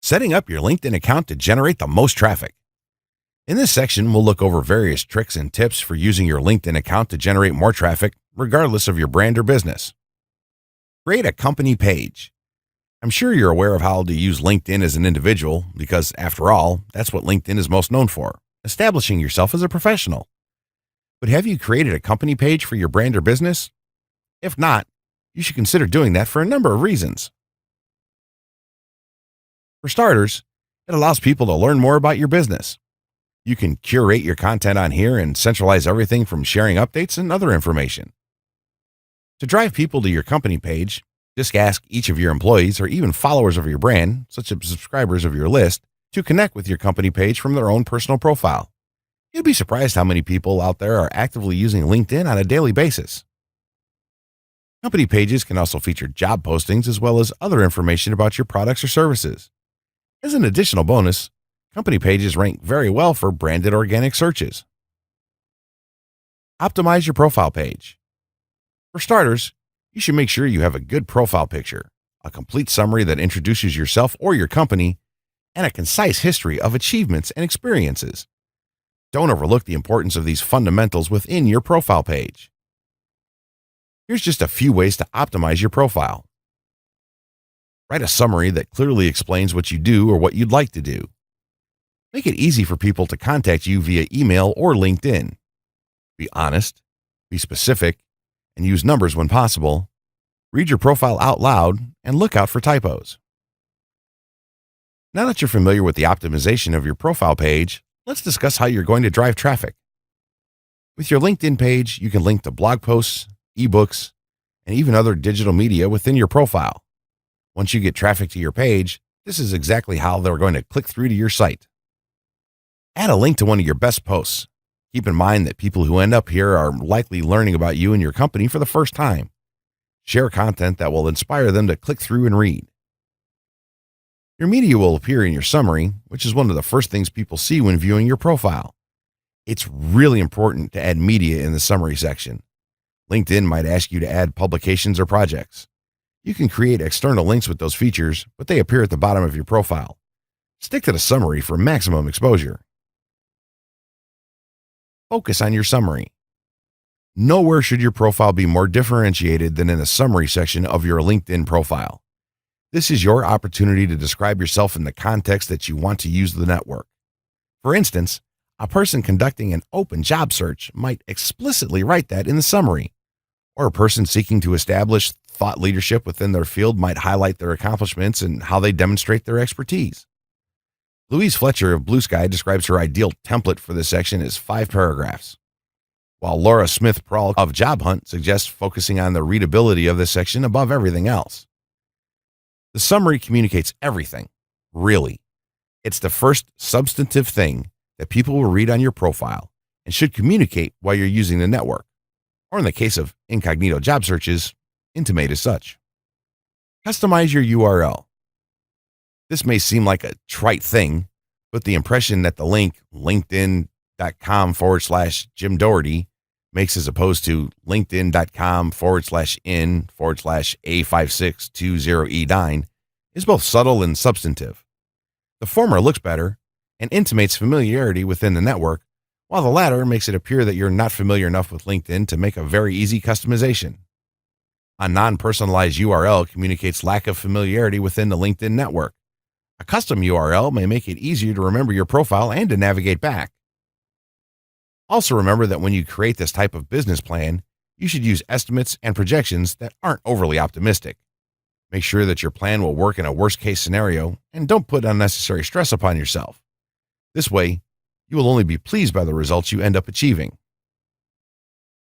Setting up your LinkedIn account to generate the most traffic. In this section, we'll look over various tricks and tips for using your LinkedIn account to generate more traffic, regardless of your brand or business. Create a company page. I'm sure you're aware of how to use LinkedIn as an individual because, after all, that's what LinkedIn is most known for, establishing yourself as a professional. But have you created a company page for your brand or business? If not, you should consider doing that for a number of reasons. For starters, it allows people to learn more about your business. You can curate your content on here and centralize everything from sharing updates and other information. To drive people to your company page, just ask each of your employees or even followers of your brand, such as subscribers of your list, to connect with your company page from their own personal profile. You'd be surprised how many people out there are actively using LinkedIn on a daily basis. Company pages can also feature job postings as well as other information about your products or services. As an additional bonus, company pages rank very well for branded organic searches. Optimize your profile page. For starters, you should make sure you have a good profile picture, a complete summary that introduces yourself or your company, and a concise history of achievements and experiences. Don't overlook the importance of these fundamentals within your profile page. Here's just a few ways to optimize your profile. Write a summary that clearly explains what you do or what you'd like to do. Make it easy for people to contact you via email or LinkedIn. Be honest, be specific, and use numbers when possible. Read your profile out loud and look out for typos. Now that you're familiar with the optimization of your profile page, let's discuss how you're going to drive traffic. With your LinkedIn page, you can link to blog posts, ebooks, and even other digital media within your profile. Once you get traffic to your page, this is exactly how they're going to click through to your site. Add a link to one of your best posts. Keep in mind that people who end up here are likely learning about you and your company for the first time. Share content that will inspire them to click through and read. Your media will appear in your summary, which is one of the first things people see when viewing your profile. It's really important to add media in the summary section. LinkedIn might ask you to add publications or projects. You can create external links with those features, but they appear at the bottom of your profile. Stick to the summary for maximum exposure. Focus on your summary. Nowhere should your profile be more differentiated than in the summary section of your LinkedIn profile. This is your opportunity to describe yourself in the context that you want to use the network. For instance, a person conducting an open job search might explicitly write that in the summary, or a person seeking to establish thought leadership within their field might highlight their accomplishments and how they demonstrate their expertise. Louise Fletcher of Blue Sky describes her ideal template for this section as 5 paragraphs, while Laura Smith-Prawl of Job Hunt suggests focusing on the readability of this section above everything else. The summary communicates everything, really. It's the first substantive thing that people will read on your profile and should communicate while you're using the network, or in the case of incognito job searches, intimate as such. Customize your URL. This may seem like a trite thing, but the impression that the link linkedin.com/Jim Doherty makes as opposed to linkedin.com/in/A5620E9 is both subtle and substantive. The former looks better and intimates familiarity within the network, while the latter makes it appear that you're not familiar enough with LinkedIn to make a very easy customization. A non-personalized URL communicates lack of familiarity within the LinkedIn network. A custom URL may make it easier to remember your profile and to navigate back. Also remember that when you create this type of business plan, you should use estimates and projections that aren't overly optimistic. Make sure that your plan will work in a worst-case scenario and don't put unnecessary stress upon yourself. This way, you will only be pleased by the results you end up achieving.